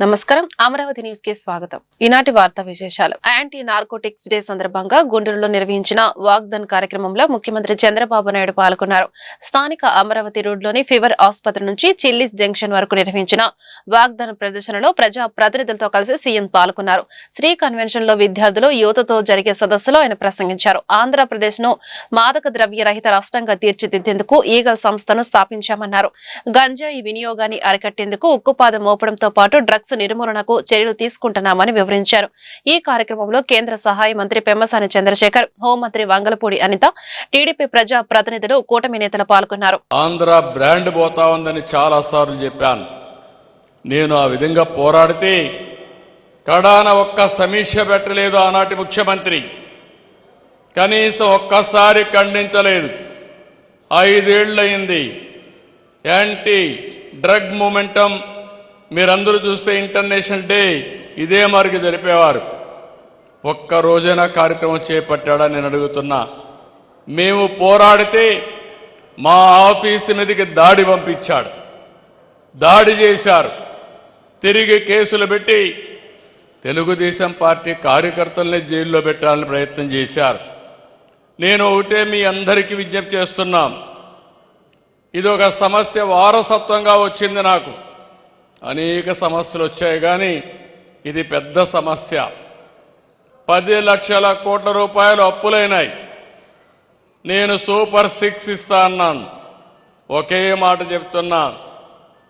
నమస్కారం అమరావతి న్యూస్ కి స్వాగతం. ఈనాటి వార్తా విశేషాలు. యాంటీ నార్కోటిక్స్ డే సందర్భంగా గుంటూరులో నిర్వహించిన వాగ్దాన్ కార్యక్రమంలో ముఖ్యమంత్రి చంద్రబాబు నాయుడు పాల్గొన్నారు. స్థానిక అమరావతి రోడ్లోని ఫీవర్ ఆసుపత్రి నుంచి చిల్లీస్ జంక్షన్ వరకు నిర్వహించిన వాగ్దాన్ ప్రదర్శనలో ప్రజా ప్రతినిధులతో కలిసి సీఎం పాల్గొన్నారు. శ్రీ కన్వెన్షన్ లో విద్యార్థులు యువతతో జరిగే సదస్సులో ఆయన ప్రసంగించారు. ఆంధ్రప్రదేశ్ ను మాదక ద్రవ్య రహిత రాష్ట్రంగా తీర్చిదిద్దేందుకు ఈగల్ సంస్థను స్థాపించామన్నారు. గంజాయి వినియోగాన్ని అరికట్టేందుకు ఉక్కుపాదం మోపడంతో పాటు డ్రగ్స్ నిర్మూలనకు చర్యలు తీసుకుంటున్నామని వివరించారు. ఈ కార్యక్రమంలో కేంద్ర సహాయ మంత్రి పెమ్మసాని చంద్రశేఖర్, హోంమంత్రి వంగలపూడి అనిత, టీడీపీ ప్రజా ప్రతినిధులు, కూటమి నేతలు పాల్గొన్నారు. ఆంధ్ర బ్రాండ్ పోతా ఉందని చాలా సార్లు చెప్పాను. నేను ఆ విధంగా పోరాడితే కడాన ఒక్క సమీక్ష పెట్టలేదు ఆనాటి ముఖ్యమంత్రి. కనీసం ఒక్కసారి ఖండించలేదు. 5 ఏళ్లయింది. యాంటీ డ్రగ్ మూమెంటం మీరందరూ చూస్తే ఇంటర్నేషనల్ డే ఇదే మరికి జరిపేవారు. ఒక్క రోజైనా కార్యక్రమం చేపట్టాడా నేను అడుగుతున్నా. మేము పోరాడితే మా ఆఫీసు మీదకి దాడి పంపించాడు. దాడి చేశారు. తిరిగి కేసులు పెట్టి తెలుగుదేశం పార్టీ కార్యకర్తల్ని జైల్లో పెట్టాలని ప్రయత్నం చేశారు. నేను ఒకటే మీ అందరికీ విజ్ఞప్తి చేస్తున్నాం. ఇదొక సమస్య వారసత్వంగా వచ్చింది నాకు. అనేక సమస్యలు వచ్చాయి కానీ ఇది పెద్ద సమస్య. 10 లక్షల కోట్ల రూపాయలు అప్పులైనాయి. నేను సూపర్ 6 ఇస్తా అన్నాను. ఒకే మాట చెప్తున్నా,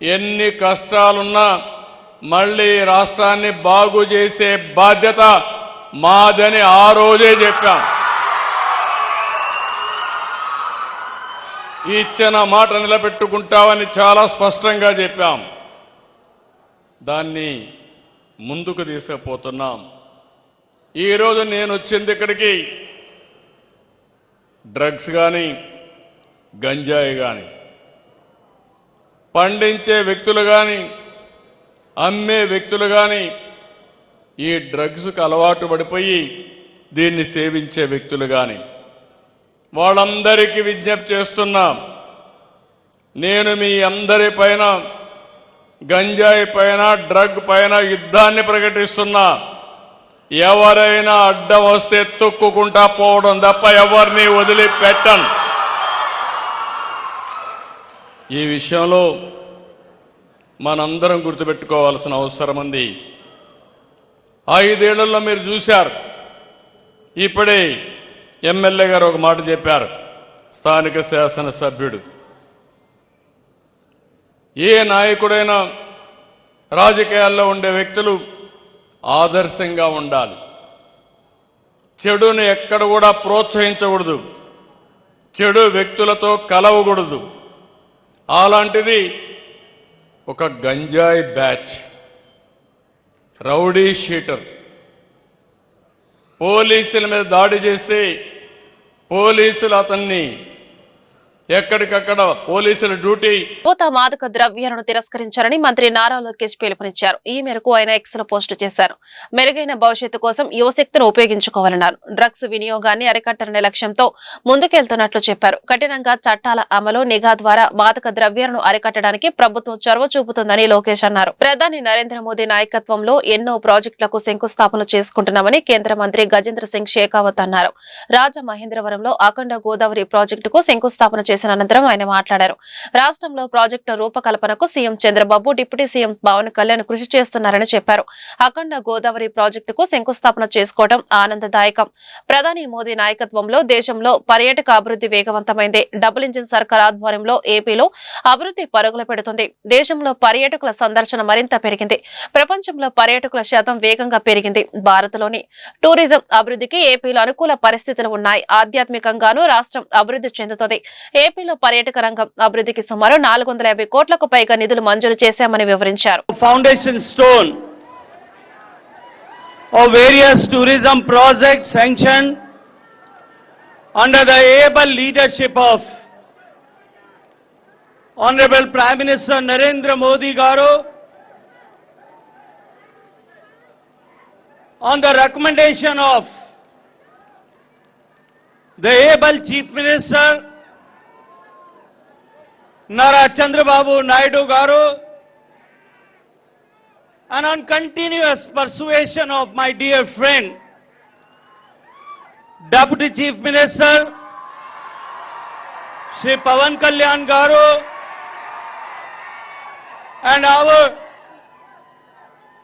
ఎన్ని కష్టాలున్నా మళ్ళీ రాష్ట్రాన్ని బాగు చేసే బాధ్యత మాదని ఆ రోజే చెప్పాం. ఇచ్చిన మాట నిలబెట్టుకుంటామని చాలా స్పష్టంగా చెప్పాం. దాన్ని ముందుకు తీసుకుపోతున్నాం. ఈరోజు నేను వచ్చింది ఇక్కడికి డ్రగ్స్ కానీ గంజాయి కానీ పండించే వ్యక్తులు కానీ అమ్మే వ్యక్తులు కానీ ఈ డ్రగ్స్కు అలవాటు పడిపోయి దీన్ని సేవించే వ్యక్తులు కానీ వాళ్ళందరికీ విజ్ఞప్తి చేస్తున్నాం. నేను మీ అందరి పైన గంజాయి పైన డ్రగ్ పైన యుద్ధాన్ని ప్రకటిస్తున్నా. ఎవరైనా అడ్డం వస్తే తొక్కుకుంటా పోవడం తప్ప ఎవరిని వదిలిపెట్టను. ఈ విషయంలో మనందరం గుర్తుపెట్టుకోవాల్సిన అవసరం ఉంది. 5 ఏళ్లలో మీరు చూశారు. ఇప్పుడే ఎమ్మెల్యే గారు ఒక మాట చెప్పారు. స్థానిక శాసనసభ్యుడు, ఏ నాయకుడైనా రాజకీయాల్లో ఉండే వ్యక్తులు ఆదర్శంగా ఉండాలి. చెడును ఎక్కడ కూడా ప్రోత్సహించకూడదు. చెడు వ్యక్తులతో కలవకూడదు. అలాంటిది ఒక గంజాయి బ్యాచ్, రౌడీ షీటర్ పోలీసుల మీద దాడి చేస్తే పోలీసులు అతన్ని ఎక్కడికక్కడ పోలీసుల డ్యూటీ. యువత మాదక ద్రవ్యాలను తిరస్కరించారని మంత్రి నారా లోకేష్ పిలుపునిచ్చారు. ఈ మేరకు ఆయన ఎక్స్ లో పోస్టు చేశారు. మెరుగైన భవిష్యత్తు కోసం యువశక్తిని ఉపయోగించుకోవాలన్నారు. డ్రగ్స్ వినియోగాన్ని అరికట్టాలనే లక్ష్యంతో ముందుకెళ్తున్నట్లు చెప్పారు. కఠినంగా చట్టాల అమలు, నిఘా ద్వారా మాదక ద్రవ్యాలను అరికట్టడానికి ప్రభుత్వం చొరవ చూపుతుందని లోకేష్ అన్నారు. ప్రధాని నరేంద్ర మోదీ నాయకత్వంలో ఎన్నో ప్రాజెక్టులకు శంకుస్థాపన చేసుకుంటున్నామని కేంద్ర మంత్రి గజేంద్ర సింగ్ షేకావత్ అన్నారు. రాజమహేంద్రవరంలో అఖండ గోదావరి ప్రాజెక్టుకు శంకుస్థాపన చేసిన అనంతరం ఆయన మాట్లాడారు. రాష్ట్రంలో ప్రాజెక్టు రూపకల్పనకు CM Chandrababu, deputy CM Pawan Kalyan కృషి చేస్తున్నారని చెప్పారు. అఖండ గోదావరి ప్రాజెక్టుకు శంకుస్థాపన చేసుకోవడం ఆనందదాయకం. ప్రధాని మోదీ నాయకత్వంలో దేశంలో పర్యాటక అభివృద్ధి వేగవంతమైంది. డబుల్ ఇంజిన్ సర్కార్ ఆధ్వర్యంలో ఏపీలో అభివృద్ధి పరుగులు పెడుతుంది. దేశంలో పర్యాటకుల సందర్శన మరింత పెరిగింది. ప్రపంచంలో పర్యాటకుల శాతం వేగంగా పెరిగింది. భారత్లోని టూరిజం అభివృద్ధికి ఏపీలో అనుకూల పరిస్థితులు ఉన్నాయి. ఆధ్యాత్మికంగానూ రాష్ట్రం అభివృద్ధి చెందుతుంది. ఏపీలో పర్యాటక రంగం అభివృద్ధికి సుమారు 450 కోట్లకు పైగా నిధులు మంజూరు చేశామని వివరించారు. Foundation stone of various tourism projects sanctioned under the able leadership of Honorable Prime Minister Narendra Modi garu, on the recommendation of the able Chief Minister Nara Chandrababu Naidu garu, and on continuous persuasion of my dear friend, Deputy Chief Minister, Shri Pawan Kalyan Garu, and our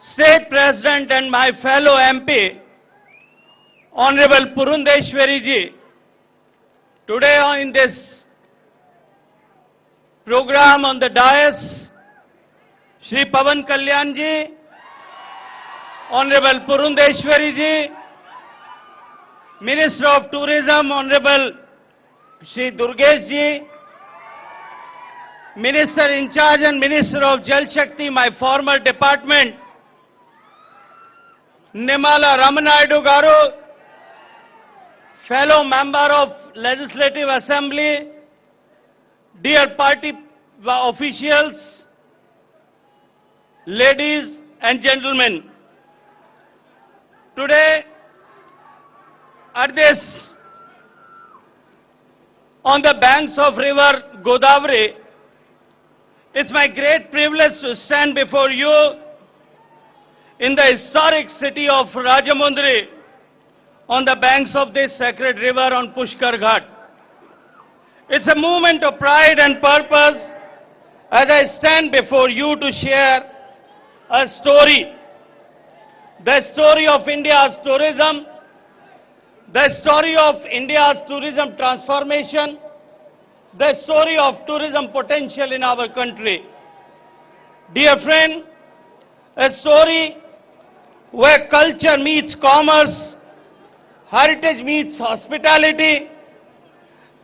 State President and my fellow MP, Honorable Purundeshwari ji, today in this program on the dais, Shri Pawan Kalyan ji, Honorable Purundeshwari ji, Minister of Tourism, Honorable Shri Durgesh ji, Minister in charge and Minister of Jal Shakti, my former department, Nimala Ramanaidu Garu, fellow member of Legislative Assembly, dear party officials, ladies and gentlemen, today at this, on the banks of river Godavari, it's my great privilege to stand before you in the historic city of Rajamundry on the banks of this sacred river on Pushkar Ghat. It's a moment of pride and purpose as I stand before you to share a story, the story of India's tourism, the story of India's tourism transformation, the story of tourism potential in our country. Dear friend, a story where culture meets commerce, heritage meets hospitality,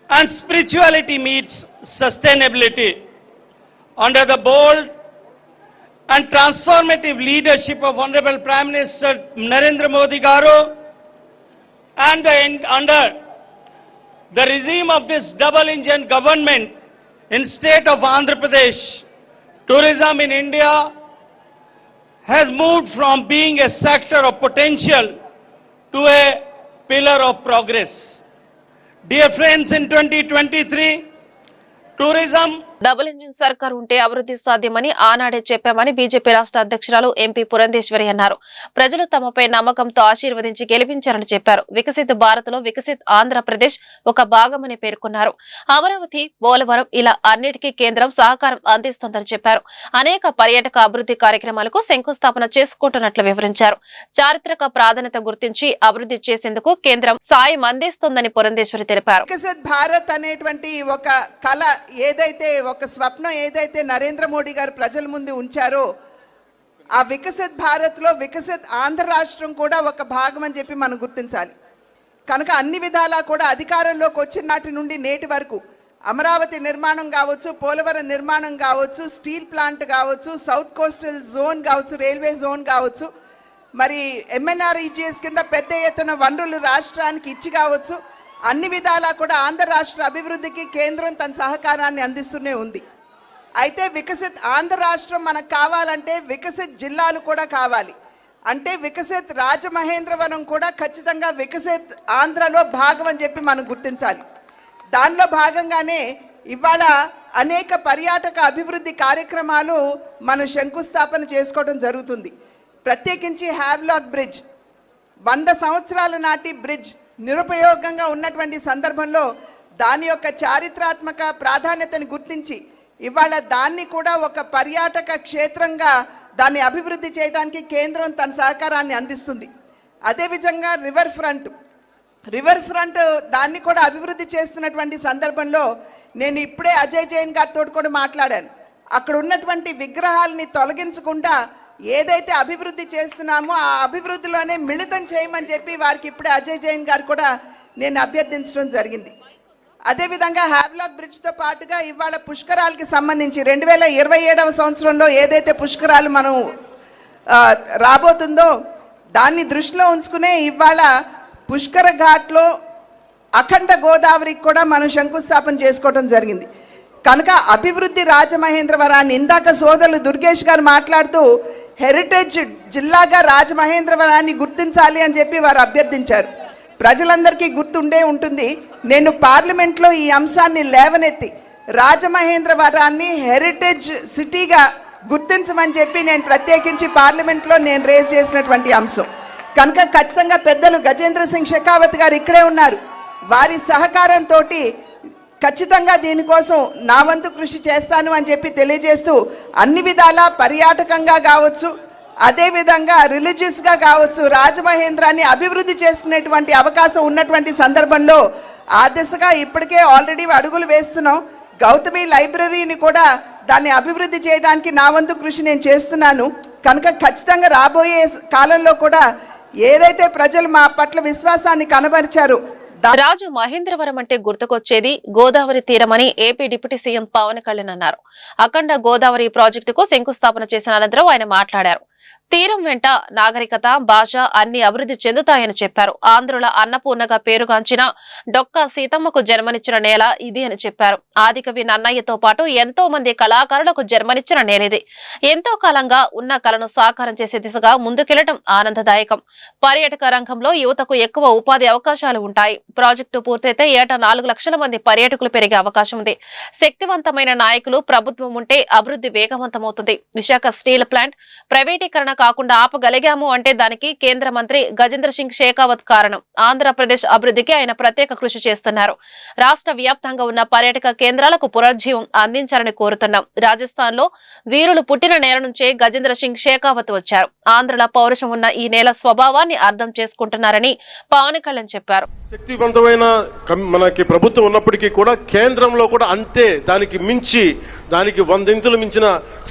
and spirituality meets sustainability. Under the bold and transformative leadership of Honorable Prime Minister Narendra Modi Garu, and under the regime of this double-engine government in state of Andhra Pradesh, tourism in India has moved from being a sector of potential to a pillar of progress. Dear friends, in 2023, tourism double engine సర్కార్ ఉంటే అభివృద్ధి సాధ్యమని ఆనాడే చెప్పామని BJP రాష్ట్ర అధ్యక్షురాలు MP Purandeswari అన్నారు. ప్రజలు తమపై నమ్మకంతో ఆశీర్వదించి గెలిపించారని చెప్పారు. వికసిత్ భారత్ లో వికసిత్ ఆంధ్రప్రదేశ్ ఒక భాగమని పేర్కొన్నారు. అమరావతి, పోలవరం ఇలా అన్నిటికీ కేంద్రం సహకారం అందిస్తోందని చెప్పారు. అనేక పర్యాటక అభివృద్ధి కార్యక్రమాలకు శంకుస్థాపన చేసుకుంటున్నట్లు వివరించారు. చారిత్రక ప్రాధాన్యత గుర్తించి అభివృద్ధి చేసేందుకు కేంద్రం సాయం అందిస్తోందని పురంధేశ్వరి తెలిపారు. వికసిత్ భారత్ అనేటువంటి ఒక కళ ఏదైతే ఒక స్వప్నం ఏదైతే నరేంద్ర మోడీ గారు ప్రజల ముందు ఉంచారో ఆ వికసిత్ భారత్ లో వికసిత్ ఆంధ్ర రాష్ట్రం కూడా ఒక భాగం అని చెప్పి మనం గుర్తించాలి. కనుక అన్ని విధాలా కూడా అధికారంలోకి వచ్చిన నాటి నుండి నేటి వరకు అమరావతి నిర్మాణం కావచ్చు, పోలవరం నిర్మాణం కావచ్చు, స్టీల్ ప్లాంట్ కావచ్చు, సౌత్ కోస్టల్ జోన్ కావచ్చు, రైల్వే జోన్ కావచ్చు, మరి MNREGS కింద పెద్ద ఎత్తున వనరులు రాష్ట్రానికి ఇచ్చి కావచ్చు, అన్ని విధాలా కూడా ఆంధ్ర రాష్ట్ర అభివృద్ధికి కేంద్రం తన సహకారాన్ని అందిస్తూనే ఉంది. అయితే వికసిత్ ఆంధ్ర రాష్ట్రం మనకు కావాలంటే వికసిత్ జిల్లాలు కూడా కావాలి. అంటే వికసిత్ రాజమహేంద్రవరం కూడా ఖచ్చితంగా వికసిత్ ఆంధ్రలో భాగం అని చెప్పి మనం గుర్తించాలి. దానిలో భాగంగానే ఇవాళ అనేక పర్యాటక అభివృద్ధి కార్యక్రమాలు మనం శంకుస్థాపన చేసుకోవడం జరుగుతుంది. ప్రత్యేకించి హ్యావ్లాక్ బ్రిడ్జ్ 100 సంవత్సరాల నాటి బ్రిడ్జ్ నిరుపయోగంగా ఉన్నటువంటి సందర్భంలో దాని యొక్క చారిత్రాత్మక ప్రాధాన్యతను గుర్తించి ఇవాళ దాన్ని కూడా ఒక పర్యాటక క్షేత్రంగా దాన్ని అభివృద్ధి చేయడానికి కేంద్రం తన సహకారాన్ని అందిస్తుంది. అదేవిధంగా రివర్ ఫ్రంట్ దాన్ని కూడా అభివృద్ధి చేస్తున్నటువంటి సందర్భంలో నేను ఇప్పుడే అజయ్ జైన్ గారితో కూడా మాట్లాడాను. అక్కడ ఉన్నటువంటి విగ్రహాలని తొలగించకుండా ఏదైతే అభివృద్ధి చేస్తున్నామో ఆ అభివృద్ధిలోనే మిళితం చేయమని చెప్పి వారికి ఇప్పుడే అజయ్ జైన్ గారు కూడా నేను అభ్యర్థించడం జరిగింది. అదేవిధంగా హ్యావ్లాక్ బ్రిడ్జ్తో పాటుగా ఇవాళ పుష్కరాలకి సంబంధించి 2027వ సంవత్సరంలో ఏదైతే పుష్కరాలు మనం రాబోతుందో దాన్ని దృష్టిలో ఉంచుకునే ఇవాళ పుష్కర ఘాట్లో అఖండ గోదావరికి కూడా మనం శంకుస్థాపన చేసుకోవడం జరిగింది. కనుక అభివృద్ధి రాజమహేంద్రవరాన్ని ఇందాక సోదరులు దుర్గేష్ గారు మాట్లాడుతూ హెరిటేజ్ జిల్లాగా రాజమహేంద్రవరాన్ని గుర్తించాలి అని చెప్పి వారు అభ్యర్థించారు. ప్రజలందరికీ గుర్తుండే ఉంటుంది. నేను పార్లమెంట్లో ఈ అంశాన్ని లేవనెత్తి రాజమహేంద్రవరాన్ని హెరిటేజ్ సిటీగా గుర్తించమని చెప్పి నేను ప్రత్యేకించి పార్లమెంట్లో నేను రేజ్ చేసినటువంటి అంశం కనుక ఖచ్చితంగా పెద్దలు గజేంద్ర సింగ్ షెకావత్ గారు ఇక్కడే ఉన్నారు. వారి సహకారంతో ఖచ్చితంగా దీనికోసం నా వంతు కృషి చేస్తాను అని చెప్పి తెలియజేస్తూ అన్ని విధాలా పర్యాటకంగా కావచ్చు, అదేవిధంగా రిలీజియస్గా కావచ్చు, రాజమహేంద్రాన్ని అభివృద్ధి చేసుకునేటువంటి అవకాశం ఉన్నటువంటి సందర్భంలో ఆ దిశగా ఇప్పటికే ఆల్రెడీ అడుగులు వేస్తున్నాం. గౌతమి లైబ్రరీని కూడా దాన్ని అభివృద్ధి చేయడానికి నా వంతు కృషి నేను చేస్తున్నాను. కనుక ఖచ్చితంగా రాబోయే కాలంలో కూడా ఏదైతే ప్రజలు మా పట్ల విశ్వాసాన్ని కనబరిచారు. రాజు మహేంద్రవరం అంటే గుర్తుకొచ్చేది గోదావరి తీరమని AP deputy CM Pawan Kalyan అన్నారు. అఖండ గోదావరి ప్రాజెక్టుకు శంకుస్థాపన చేసిన అనంతరం ఆయన మాట్లాడారు. తీరం వెంట నాగరికత, భాష అన్ని అభివృద్ధి చెందుతాయని చెప్పారు. ఆంధ్రుల అన్నపూర్ణగా పేరుగాంచిన డొక్కా సీతమ్మకు జన్మనిచ్చిన నేల ఇది అని చెప్పారు. ఆదికవి నన్నయ్యతో పాటు ఎంతో మంది కళాకారులకు జన్మనిచ్చిన నేలిది. ఎంతో కాలంగా ఉన్న కళను సాకారం చేసే దిశగా ముందుకెళ్లడం ఆనందదాయకం. పర్యాటక రంగంలో యువతకు ఎక్కువ ఉపాధి అవకాశాలు ఉంటాయి. ప్రాజెక్టు పూర్తయితే ఏటా 4 లక్షల మంది పర్యాటకులు పెరిగే అవకాశం ఉంది. శక్తివంతమైన నాయకులు, ప్రభుత్వం ఉంటే అభివృద్ధి వేగవంతమవుతుంది. విశాఖ స్టీల్ ప్లాంట్ ప్రైవేటీకరణ కాకుండా ఆపగలిగాము అంటే దానికి కేంద్ర మంత్రి గజేంద్ర సింగ్ షెకావత్ కారణం. ఆంధ్రప్రదేశ్ అభివృద్ధికి ఆయన ప్రత్యేక కృషి చేస్తున్నారు. రాష్ట్ర వ్యాప్తంగా ఉన్న పర్యాటక కేంద్రాలకు పునరుజ్జీవం అందించాలని కోరుతున్నాం. రాజస్థాన్ లో వీరులు పుట్టిన నేల నుంచే గజేంద్ర సింగ్ షెకావత్ వచ్చారు. ఆంధ్రుల పౌరుషం ఉన్న ఈ నేల స్వభావాన్ని అర్థం చేసుకుంటున్నారని పవన్ కళ్యాణ్ చెప్పారు. శక్తివంతమైన మనకి ప్రభుత్వం ఉన్నప్పటికీ కూడా కేంద్రంలో కూడా అంతే, దానికి మించి, దానికి 100 మించిన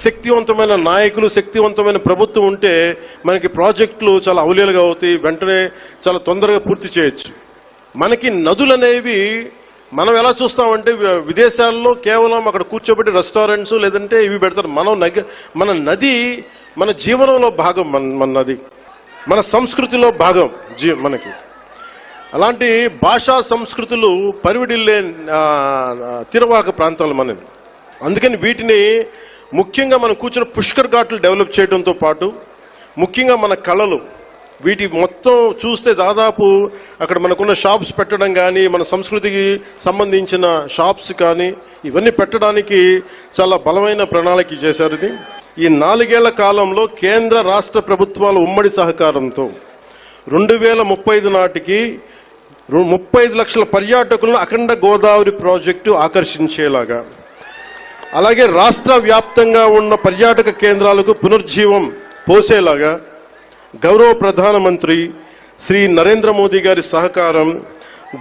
శక్తివంతమైన నాయకులు, శక్తివంతమైన ప్రభుత్వం ఉంటే మనకి ప్రాజెక్టులు చాలా అవలీలుగా అవుతాయి, వెంటనే చాలా తొందరగా పూర్తి చేయొచ్చు. మనకి నదులు అనేవి మనం ఎలా చూస్తామంటే విదేశాల్లో కేవలం అక్కడ కూర్చోబెట్టి రెస్టారెంట్స్ లేదంటే ఇవి పెడతారు. మన నది మన జీవనంలో భాగం, మన నది మన సంస్కృతిలో భాగం మనకి. అలాంటి భాషా సంస్కృతులు పరివిడిల్లే తిరవాక ప్రాంతాలు మనవి. అందుకని వీటిని ముఖ్యంగా మనం కూర్చున్న పుష్కర్ ఘాట్లు డెవలప్ చేయడంతో పాటు ముఖ్యంగా మన కళలు, వీటి మొత్తం చూస్తే దాదాపు అక్కడ మనకున్న షాప్స్ పెట్టడం కానీ, మన సంస్కృతికి సంబంధించిన షాప్స్ కానీ ఇవన్నీ పెట్టడానికి చాలా బలమైన ప్రణాళిక చేశారు. ఇది ఈ 4 ఏళ్ల కాలంలో కేంద్ర రాష్ట్ర ప్రభుత్వాల ఉమ్మడి సహకారంతో 2035 నాటికి 35 లక్షల పర్యాటకులను అఖండ గోదావరి ప్రాజెక్టు ఆకర్షించేలాగా, అలాగే రాష్ట్ర వ్యాప్తంగా ఉన్న పర్యాటక కేంద్రాలకు పునర్జీవం పోసేలాగా గౌరవ ప్రధానమంత్రి శ్రీ నరేంద్ర మోదీ గారి సహకారం,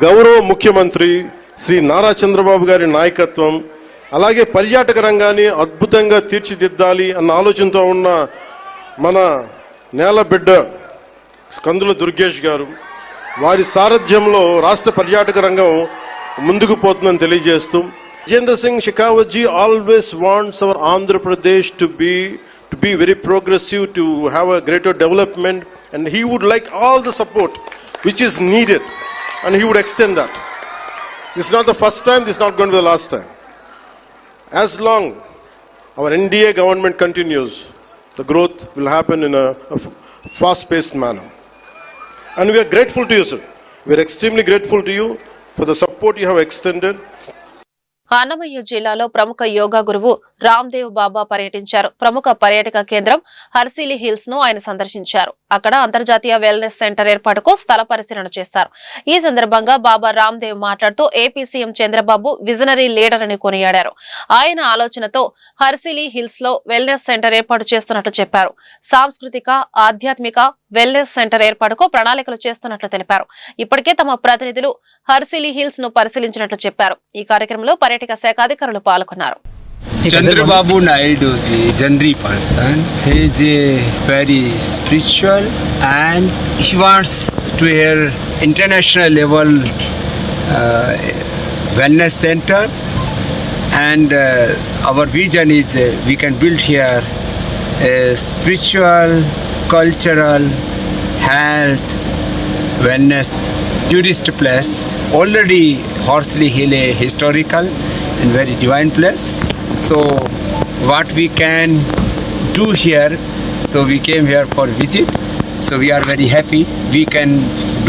గౌరవ ముఖ్యమంత్రి శ్రీ నారా చంద్రబాబు గారి నాయకత్వం, అలాగే పర్యాటక రంగాన్ని అద్భుతంగా తీర్చిదిద్దాలి అన్న ఆలోచనతో ఉన్న మన నేలబిడ్డ కందుల దుర్గేష్ గారు, వారి సారథ్యంలో రాష్ట్ర పర్యాటక రంగం ముందుకు పోతుందని తెలియజేస్తూ, Gajendra Singh Shekhawat ji always wants our Andhra Pradesh to be very progressive, to have a greater development, and he would like all the support which is needed, and he would extend that. This is not the first time, this is not going to be the last time. As long our NDA government continues, the growth will happen in a fast-paced manner. And we are grateful to you, sir. We are extremely grateful to you for the support you have extended. Annamayya జిల్లాలో ప్రముఖ యోగా గురువు రామ్దేవ్ బాబా పర్యటించారు. ప్రముఖ పర్యాటక కేంద్రం Horsley hills ను ఆయన సందర్శించారు. అక్కడ అంతర్జాతీయ వెల్నెస్ సెంటర్ ఏర్పాటుకు స్థల పరిశీలన చేశారు. ఈ సందర్భంగా బాబా రామ్దేవ్ మాట్లాడుతూ AP CM Chandrababu visionary leader అని కొనియాడారు. ఆయన ఆలోచనతో హర్సిలీ హిల్స్ లో వెల్నెస్ సెంటర్ ఏర్పాటు చేస్తున్నట్లు చెప్పారు. సాంస్కృతిక, ఆధ్యాత్మిక వెల్నెస్ సెంటర్ ఏర్పాటుకు ప్రణాళికలు చేస్తున్నట్లు తెలిపారు. ఇప్పటికే తమ ప్రతినిధులు హర్సిలీ హిల్స్ ను పరిశీలించినట్లు చెప్పారు. ఈ కార్యక్రమంలో పర్యాటక శాఖ అధికారులు పాల్గొన్నారు. Chandrababu Naidu ji is a generous person. He is a very spiritual and he wants to hear international level wellness center, and our vision is we can build here a spiritual, cultural, health, wellness tourist place. Already Horsley Hill a historical and very divine place. So what we can do here, so we came here for visit. So we are very happy we can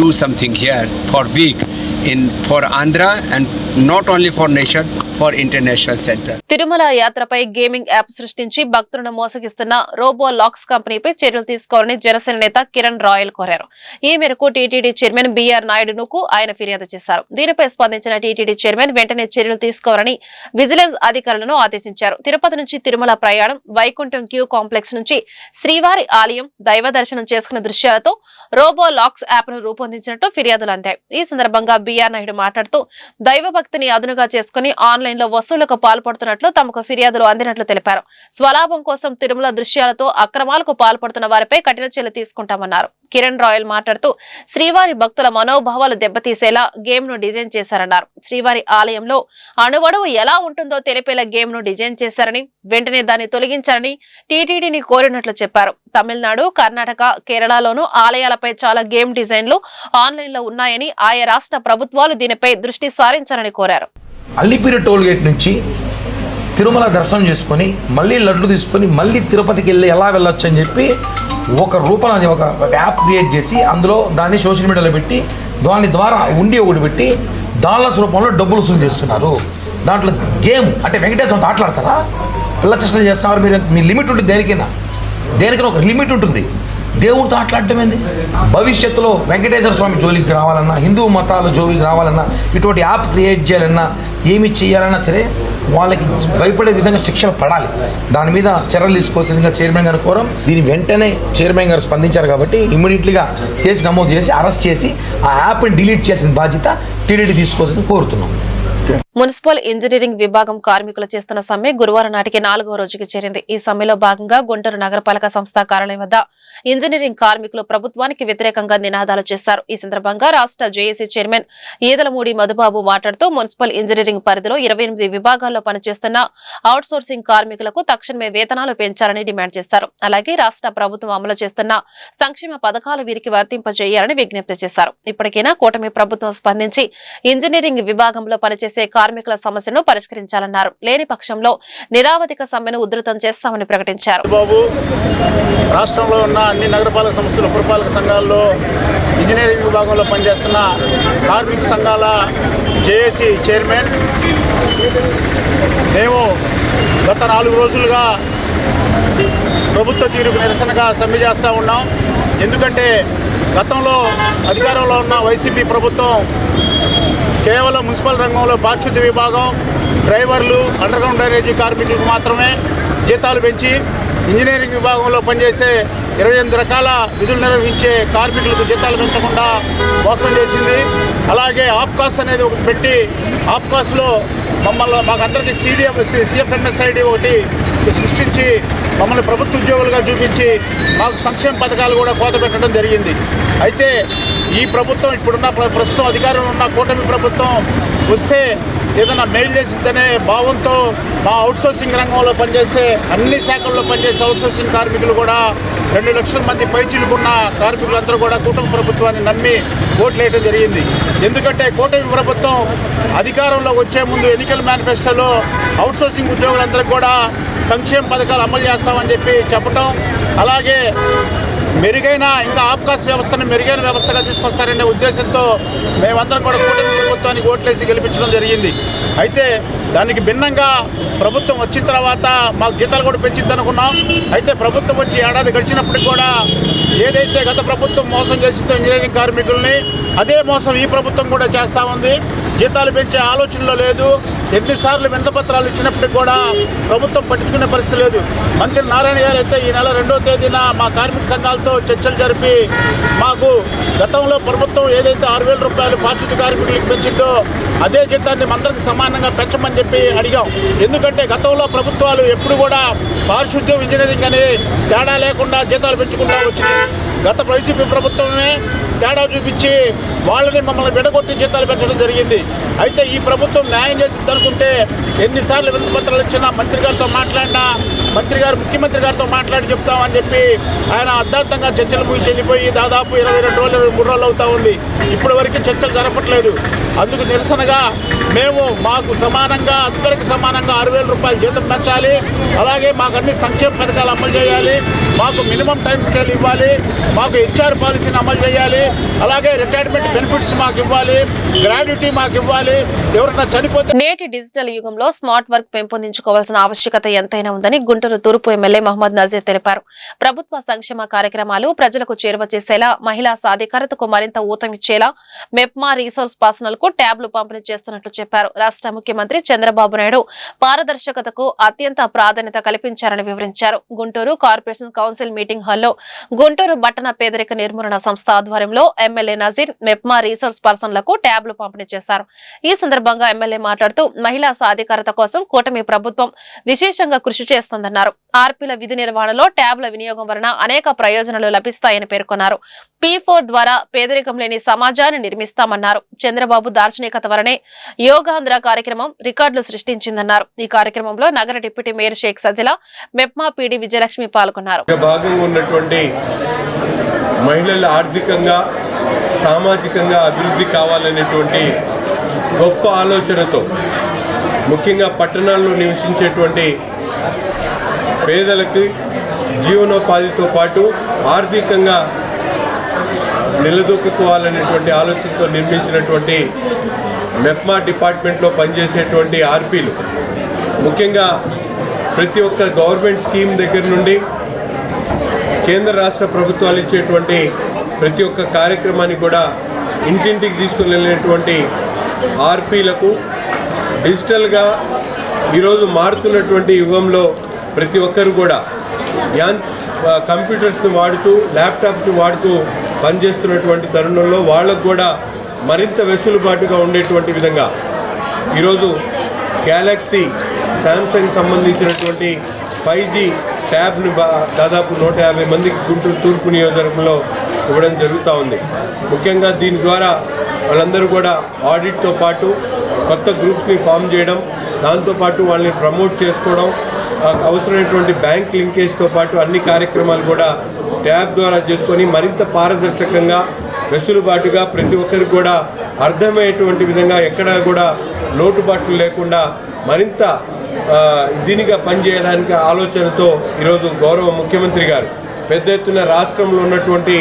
do something here for big for Andhra and not only for nation, for international center. Tirumala యాత్రపై gaming app సృష్టించి భక్తులను మోసగిస్తున్న robo lakhs కంపెనీపై చర్యలు తీసుకోవాలని జనసేన నేత Kiran royal కోరారు. ఈ మేరకు TTD chairman BR నాయుడుకు ఆయన ఫిర్యాదు చేశారు. దీనిపై స్పందించిన టీటీడీ చైర్మన్ వెంటనే చర్యలు తీసుకోవాలని విజిలెన్స్ అధికారులను ఆదేశించారు. తిరుపతి నుంచి తిరుమల ప్రయాణం, వైకుంఠం క్యూ కాంప్లెక్స్ నుంచి శ్రీవారి ఆలయం దైవ దర్శనం చేసుకున్న దృశ్యాలతో రోబో లాక్స్ యాప్ ను రూపొందించినట్టు ఫిర్యాదులు అందాయి. ఈ సందర్భంగా బిఆర్ నాయుడు మాట్లాడుతూ దైవ భక్తిని అదునుగా చేసుకుని ఆన్లైన్ లో వసూళ్లకు పాల్పడుతున్నట్లు తమకు ఫిర్యాదులు అందినట్లు తెలిపారు. స్వలాభం కోసం తిరుమల దృశ్యాలతో అక్రమాలకు పాల్పడుతున్న వారిపై కఠిన చర్యలు తీసుకుంటామన్నారు. కిరణ్ రాయల్ మాట్లాడుతూ శ్రీవారి భక్తుల మనోభావాలు దెబ్బతీసేలా గేమ్ ను డిజైన్ చేశారన్నారు. శ్రీవారి ఆలయంలో అణువణువు ఎలా ఉంటుందో తెలిపేలా గేమ్ ను డిజైన్ చేశారని, వెంటనే దాన్ని తొలగించారని టీటీడీని కోరినట్లు చెప్పారు. తమిళనాడు, కర్ణాటక, కేరళలోనూ ఆలయాలపై చాలా గేమ్ డిజైన్లు ఆన్లైన్ లో ఉన్నాయని, ఆయా రాష్ట్ర ప్రభుత్వాలు దీనిపై దృష్టి సారించాలని కోరారు. అల్లిపిరి టోల్ గేట్ నుంచి తిరుమల దర్శనం చేసుకుని మళ్ళీ లడ్లు తీసుకుని మళ్ళీ తిరుపతికి వెళ్ళి ఎలా వెళ్ళొచ్చు అని చెప్పి ఒక రూపంలో ఒక యాప్ క్రియేట్ చేసి అందులో దాన్ని సోషల్ మీడియాలో పెట్టి దాని ద్వారా ఉండి ఒకటి పెట్టి డాలర్స్ రూపంలో డబ్బులు వసూలు చేస్తున్నారు. దాంట్లో గేమ్ అంటే వెంకటేశ్వర ఆటలాడతారా, పిల్ల చేస్తున్నారు చేస్తున్నారు. మీరు మీ లిమిట్ ఉంటుంది, దేనికైనా ఒక లిమిట్ ఉంటుంది. దేవుడితో ఆటలాడటం ఏంది? భవిష్యత్తులో వెంకటేశ్వర స్వామి జోలికి రావాలన్నా, హిందూ మతాల జోలికి రావాలన్నా, ఇటువంటి యాప్ క్రియేట్ చేయాలన్నా, ఏమి చేయాలన్నా సరే వాళ్ళకి భయపడే విధంగా శిక్షలు పడాలి. దాని మీద చర్యలు తీసుకోవాల్సిందిగా చైర్మన్ గారు కోరం. దీని వెంటనే చైర్మన్ గారు స్పందించారు కాబట్టి ఇమ్మీడియట్లీగా కేసు నమోదు చేసి అరెస్ట్ చేసి ఆ యాప్ని డిలీట్ చేసిన బాధ్యత టీటీడీ తీసుకోవాల్సింది కోరుతున్నాం. మున్సిపల్ ఇంజనీరింగ్ విభాగం కార్మికులు చేస్తున్న సమ్మె గురువారం నాటికి 4వ రోజుకి చేరింది. ఈ సమ్మెలో భాగంగా గుంటూరు నగరపాలక సంస్థ కార్యాలయం వద్ద ఇంజనీరింగ్ కార్మికులు ప్రభుత్వానికి వ్యతిరేకంగా నినాదాలు చేశారు. ఈ సందర్భంగా రాష్ట్ర జేఏసీ చైర్మన్ ఈదలమూడి మధుబాబు మాట్లాడుతూ మున్సిపల్ ఇంజనీరింగ్ పరిధిలో 28 విభాగాల్లో పనిచేస్తున్న అవుట్ సోర్సింగ్ కార్మికులకు తక్షణమే వేతనాలు పెంచాలని డిమాండ్ చేశారు. అలాగే రాష్ట్ర ప్రభుత్వం అమలు చేస్తున్న సంక్షేమ పథకాలు వీరికి వర్తింపజేయాలని విజ్ఞప్తి చేశారు. ఇప్పటికైనా కూటమి ప్రభుత్వం స్పందించి ఇంజనీరింగ్ విభాగంలో పనిచేసే కార్మికుల సమస్యను పరిష్కరించాలన్నారు. లేని పక్షంలో నిరావధిక సమ్మెను ఉధృతం చేస్తామని ప్రకటించారు. బాబు రాష్ట్రంలో ఉన్న అన్ని నగరపాలక సంస్థల పురపాలక సంఘాల్లో ఇంజనీరింగ్ విభాగంలో పనిచేస్తున్న కార్మిక సంఘాల జేఏసీ చైర్మన్. మేము గత 4 రోజులుగా ప్రభుత్వ తీరుకు నిరసనగా సమ్మె చేస్తూ ఉన్నాం. ఎందుకంటే గతంలో అధికారంలో ఉన్న వైసీపీ ప్రభుత్వం కేవలం మున్సిపల్ రంగంలో పారిశుద్ధ్య విభాగం, డ్రైవర్లు, అండర్గ్రౌండ్ డ్రైనేజీ కార్మికులకు మాత్రమే జీతాలు పెంచి ఇంజనీరింగ్ విభాగంలో పనిచేసే 28 రకాల విధులు నిర్వహించే కార్మికులకు జీతాలు పెంచకుండా మోసం చేసింది. అలాగే ఆప్కాస్ అనేది ఒకటి పెట్టి ఆప్కాస్లో మాకందరికీ CFMSID ఒకటి సృష్టించి మమ్మల్ని ప్రభుత్వ ఉద్యోగులుగా చూపించి మాకు సంక్షేమ పథకాలు కూడా కోత పెట్టడం జరిగింది. అయితే ఈ ప్రభుత్వం ఇప్పుడున్న ప్రస్తుతం అధికారంలో ఉన్న కూటమి ప్రభుత్వం వస్తే ఏదైనా మెయిల్ చేసిద్దనే భావంతో మా అవుట్సోర్సింగ్ రంగంలో పనిచేసే అన్ని శాఖల్లో పనిచేసే అవుట్సోర్సింగ్ కార్మికులు కూడా 2 లక్షల మంది పైచిలుకున్న కార్మికులందరూ కూడా కూటమి ప్రభుత్వాన్ని నమ్మి ఓట్లు వేయడం జరిగింది. ఎందుకంటే కూటమి ప్రభుత్వం అధికారంలో వచ్చే ముందు ఎన్నికల మేనిఫెస్టోలో అవుట్సోర్సింగ్ ఉద్యోగులందరికీ కూడా సంక్షేమ పథకాలు అమలు చేస్తామని చెప్పి చెప్పటం, అలాగే మెరుగైన ఇంకా ఆప్కాస్ వ్యవస్థను మెరుగైన వ్యవస్థగా తీసుకొస్తారనే ఉద్దేశంతో మేమందరం కూడా కూటమి ప్రభుత్వానికి ఓట్లేసి గెలిపించడం జరిగింది. అయితే దానికి భిన్నంగా ప్రభుత్వం వచ్చిన తర్వాత మాకు జీతాలు కూడా పెంచిద్ది అనుకున్నాం. అయితే ప్రభుత్వం వచ్చి ఏడాది గడిచినప్పటికి కూడా ఏదైతే గత ప్రభుత్వం మోసం చేసిందో ఇంజనీరింగ్ కార్మికుల్ని, అదే మోసం ఈ ప్రభుత్వం కూడా చేస్తూ ఉంది. జీతాలు పెంచే ఆలోచనలో లేదు. ఎన్నిసార్లు వినతిపత్రాలు ఇచ్చినప్పటికి కూడా ప్రభుత్వం పట్టించుకునే పరిస్థితి లేదు. మంత్రి నారాయణ గారు అయితే ఈ నెల 2వ తేదీన మా కార్మిక సంఘాలతో చర్చలు జరిపి మాకు గతంలో ప్రభుత్వం ఏదైతే 6,000 రూపాయలు పారిశుద్ధ్య కార్మికులకు పెంచిందో అదే జీతాన్ని అందరికి సమానంగా పెంచమని చెప్పి అడిగాం. ఎందుకంటే గతంలో ప్రభుత్వాలు ఎప్పుడు కూడా పారిశుద్ధ్యం, ఇంజనీరింగ్ అని తేడా లేకుండా జీతాలు పెంచుకుంటూ వచ్చినాయి. గత వైసీపీ ప్రభుత్వమే తేడా చూపించి వాళ్ళని మమ్మల్ని విడగొట్టి జీతాలు పెంచడం జరిగింది. అయితే ఈ ప్రభుత్వం న్యాయం చేసింది అనుకుంటే ఎన్నిసార్లు వినతిపత్రాలు ఇచ్చినా మంత్రి గారితో మాట్లాడినా ముఖ్యమంత్రి గారితో మాట్లాడి చెప్తామని చెప్పి ఆయన అర్ధాంతంగా చర్చలు ముగిసి వెళ్ళిపోయి దాదాపు 22 రోజులు 3 రోజులు అవుతా ఉంది. ఇప్పటి వరకు చర్చలు జరపట్లేదు. అందుకు నిరసనగా మేము మాకు సమానంగా అందరికీ సమానంగా 6,000 రూపాయలు జీతం పెంచాలి, అలాగే మాకు అన్ని సంక్షేమ పథకాలు అమలు చేయాలి, మాకు మినిమం టైం స్కేల్ ఇవ్వాలి, మాకు హెచ్ఆర్ పాలసీని అమలు చేయాలి, అలాగే రిటైర్మెంట్ బెనిఫిట్స్ మాకు ఇవ్వాలి, గ్రాడ్యుటీ మాకు ఇవ్వాలి. ఎవరైనా చనిపోతే నేటి డిజిటల్ యుగంలో స్మార్ట్ వర్క్ పెంపొందించుకోవాల్సిన ఆవశ్యకత ఎంతైనా ఉందని గుంటూరు తూర్పు ఎమ్మెల్యే మహమ్మద్ నజీర్ తెలిపారు. ప్రభుత్వ సంక్షేమ కార్యక్రమాలు ప్రజలకు చేరువ చేసేలా, మహిళా సాధికారతకు మరింత ఊతమిచ్చేలా మెప్మా రీసోర్స్ పర్సనల్ కు ట్యాబ్లు పంపిణీ చేస్తున్నట్లు చెప్పారు. రాష్ట్ర ముఖ్యమంత్రి చంద్రబాబు నాయుడు పారదర్శకతకు అత్యంత ప్రాధాన్యత కల్పించారని వివరించారు. గుంటూరు కార్పొరేషన్ కౌన్సిల్ మీటింగ్ హాల్లో గుంటూరు పట్టణ పేదరిక నిర్మూలన సంస్థ ఆధ్వర్యంలో ఎమ్మెల్యే నజీర్ మెప్మా రీసోర్స్ పర్సన్లకు ట్యాబ్లు పంపిణీ చేశారు. ఈ సందర్భంగా ఎమ్మెల్యే మాట్లాడుతూ మహిళా సాధికారత కోసం కూటమి ప్రభుత్వం విశేషంగా కృషి చేస్తోందన్నారు. ఆర్పీల విధి నిర్వహణలో ట్యాబ్ల వినియోగం వలన అనేక ప్రయోజనాలు లభిస్తాయని పేర్కొన్నారు. P4 ద్వారా పేదరికం లేని సమాజాన్ని నిర్మిస్తామన్నారు. చంద్రబాబు దార్శనికత వలనే యోగాంధ్ర కార్యక్రమం రికార్డులు సృష్టించిందన్నారు. ఈ కార్యక్రమంలో నగర deputy mayor Shaik Sajila, MEPMA PD Vijayalakshmi పాల్గొన్నారు. భాగంగా ఉన్నటువంటి మహిళల ఆర్థికంగా సామాజికంగా అభివృద్ధి కావాలనేటువంటి గొప్ప ఆలోచనతో ముఖ్యంగా పట్టణాల్లో నివసించేటువంటి పేదలకి జీవనోపాధితో పాటు ఆర్థికంగా నిలదొక్కుకోవాలనేటువంటి ఆలోచనతో నిర్మించినటువంటి మెప్మా డిపార్ట్మెంట్లో పనిచేసేటువంటి ఆర్పీలు ముఖ్యంగా ప్రతి ఒక్క గవర్నమెంట్ స్కీమ్ దగ్గర నుండి కేంద్ర రాష్ట్ర ప్రభుత్వాలు ఇచ్చేటువంటి ప్రతి ఒక్క కార్యక్రమాన్ని కూడా ఇంటింటికి తీసుకుని వెళ్ళినటువంటి ఆర్పీలకు డిజిటల్గా ఈరోజు మారుతున్నటువంటి యుగంలో ప్రతి ఒక్కరు కూడా కంప్యూటర్స్ని వాడుతూ ల్యాప్టాప్స్ని వాడుతూ పనిచేస్తున్నటువంటి తరుణంలో వాళ్ళకు కూడా మరింత వెసులుబాటుగా ఉండేటువంటి విధంగా ఈరోజు గ్యాలక్సీ శాంసంగ్ సంబంధించినటువంటి 5G ట్యాబ్ని దాదాపు 150 మందికి గుంటూరు తూర్పు నియోజకవర్గంలో ఇవ్వడం జరుగుతూ ఉంది. ముఖ్యంగా దీని ద్వారా వాళ్ళందరూ కూడా ఆడిట్తో పాటు కొత్త గ్రూప్స్ని ఫామ్ చేయడం, దాంతోపాటు వాళ్ళని ప్రమోట్ చేసుకోవడం, అవసరమైనటువంటి బ్యాంక్ లింకేజ్తో పాటు అన్ని కార్యక్రమాలు కూడా ట్యాబ్ ద్వారా చేసుకొని మరింత పారదర్శకంగా వెసులుబాటుగా ప్రతి ఒక్కరికి కూడా అర్థమయ్యేటువంటి విధంగా ఎక్కడా కూడా లోటుబాట్లు లేకుండా మరింత దీనిగా పనిచేయడానికి ఆలోచనతో ఈరోజు గౌరవ ముఖ్యమంత్రి గారు పెద్ద ఎత్తున రాష్ట్రంలో ఉన్నటువంటి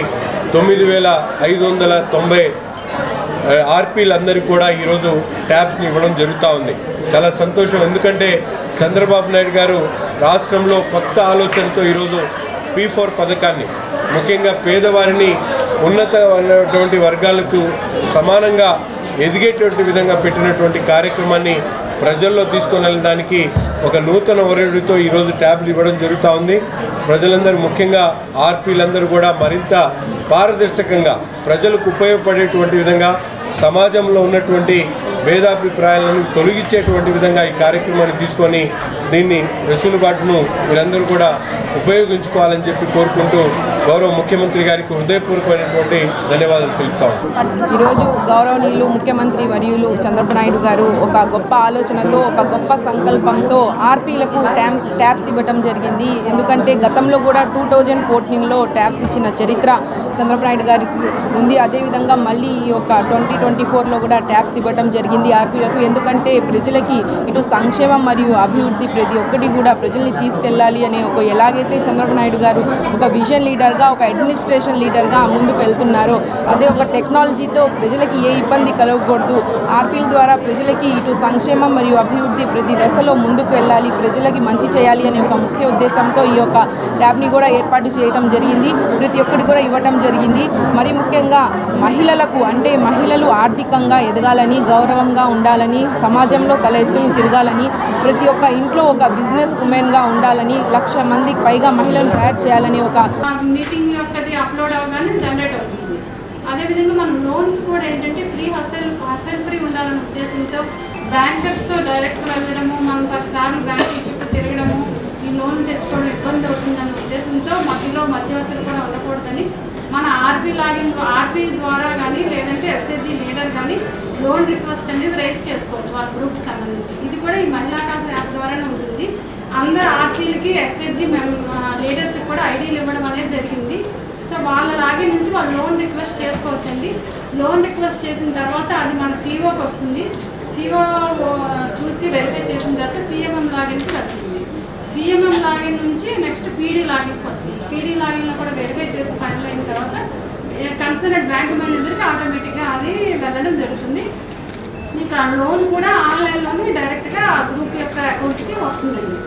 9,590 ఆర్పీలందరికీ కూడా ఈరోజు ట్యాబ్స్ని ఇవ్వడం జరుగుతూ ఉంది. చాలా సంతోషం. ఎందుకంటే చంద్రబాబు నాయుడు గారు రాష్ట్రంలో కొత్త ఆలోచనతో ఈరోజు P4 పథకాన్ని ముఖ్యంగా పేదవారిని ఉన్నతమైనటువంటి వర్గాలకు సమానంగా ఎదిగేటువంటి విధంగా పెట్టినటువంటి కార్యక్రమాన్ని ప్రజల్లో తీసుకొని వెళ్ళడానికి ఒక నూతన ఒరడితో ఈరోజు ట్యాబ్లు ఇవ్వడం జరుగుతూ ఉంది. ప్రజలందరూ ముఖ్యంగా ఆర్పీలందరూ కూడా మరింత పారదర్శకంగా ప్రజలకు ఉపయోగపడేటువంటి విధంగా సమాజంలో ఉన్నటువంటి భేదాభిప్రాయాలను తొలగించేటువంటి విధంగా ఈ కార్యక్రమాన్ని తీసుకొని దీన్ని వెసులుబాటును మీరందరూ కూడా ఉపయోగించుకోవాలని చెప్పి కోరుకుంటూ గౌరవ ముఖ్యమంత్రి గారికి హృదయపూర్వకమైనటువంటి ధన్యవాదాలు తెలుపుతాం. ఈరోజు గౌరవనీయులు ముఖ్యమంత్రి వర్యులు చంద్రబాబు నాయుడు గారు ఒక గొప్ప ఆలోచనతో, ఒక గొప్ప సంకల్పంతో ఆర్పీలకు ట్యాబ్స్ ఇవ్వటం జరిగింది. ఎందుకంటే గతంలో కూడా 2014లో ట్యాబ్స్ ఇచ్చిన చరిత్ర చంద్రబాబు నాయుడు గారికి ఉంది. అదేవిధంగా మళ్ళీ ఈ యొక్క 2024లో కూడా ట్యాబ్స్ ఇవ్వటం జరిగింది ఆర్పీలకు. ఎందుకంటే ప్రజలకి ఇటు సంక్షేమం మరియు అభివృద్ధి ప్రతి ఒక్కటి కూడా ప్రజల్ని తీసుకెళ్ళాలి అనే ఒక ఎలాగైతే చంద్రబాబు నాయుడు గారు ఒక విజన్ లీడర్గా, ఒక అడ్మినిస్ట్రేషన్ లీడర్గా ముందుకు వెళ్తున్నారో అదే ఒక టెక్నాలజీతో ప్రజలకి ఏ ఇబ్బంది కలగకూడదు, ఆర్పీల ద్వారా ప్రజలకి ఇటు సంక్షేమం మరియు అభివృద్ధి ప్రతి దశలో ముందుకు వెళ్ళాలి, ప్రజలకి మంచి చేయాలి అనే ఒక ముఖ్య ఉద్దేశంతో ఈ యొక్క ట్యాబ్ని కూడా ఏర్పాటు చేయడం జరిగింది. ప్రతి ఒక్కటి కూడా ఇవ్వటం జరిగింది. మరి ముఖ్యంగా మహిళలకు, అంటే మహిళలు ఆర్థికంగా ఎదగాలని, గౌరవంగా ఉండాలని, సమాజంలో తల ఎత్తును తిరగాలని, ప్రతి ఒక్క ఇంట్లో ఒక బిజినెస్ ఉమెన్గా ఉండాలని, 1,00,000 మందికి పైగా మహిళలను తయారు చేయాలని ఒక మీటింగ్ యొక్కది అప్లోడ్ అవగానే జనరేట్ అవుతుంది. అదేవిధంగా మనం లోన్స్ కూడా ఏంటంటే హస్సల్ ఫ్రీ ఉండాలనే ఉద్దేశంతో బ్యాంకర్స్తో డైరెక్ట్గా వెళ్ళడము, మనం 10 సార్లు బ్యాంకుల చుట్టూ తిరగడము, ఈ లోన్ తెచ్చుకోవడం ఇబ్బంది అవుతుందనే ఉద్దేశంతో మధ్యవర్తులు కూడా ఉండకూడదని మన ఆర్పీ ద్వారా కానీ లేదంటే SHG లీడర్ కానీ లోన్ రిక్వెస్ట్ అనేది రైజ్ చేసుకోవచ్చు వాళ్ళ గ్రూప్కి సంబంధించి. ఇది కూడా ఈ మహిళా కాస్ యాప్ ద్వారానే ఉంటుంది. అందరు ఆర్పీలకి SHG లీడర్స్కి కూడా ఐడీలు ఇవ్వడం అనేది జరిగింది. సో వాళ్ళ లాగిన్ నుంచి వాళ్ళు లోన్ రిక్వెస్ట్ చేసుకోవచ్చండి. లోన్ రిక్వెస్ట్ చేసిన తర్వాత అది మన COకి వస్తుంది. CO చూసి వెరిఫై చేసిన తర్వాత CMM లాగిన్కి వెళ్తుంది. సిఎంఎం లాగిన్ నుంచి నెక్స్ట్ పీడీ లాగిన్కి వస్తుంది. పీడీ లాగిన్లో కూడా వెరిఫై చేసి ఫైనల్ అయిన తర్వాత కన్సర్న్ బ్యాంక్ మేనేజర్కి ఆటోమేటిక్గా అది వెళ్ళడం జరుగుతుంది. మీకు ఆ లోన్ కూడా ఆన్లైన్లోనే డైరెక్ట్గా ఆ గ్రూప్ యొక్క అకౌంట్కి వస్తుందండి.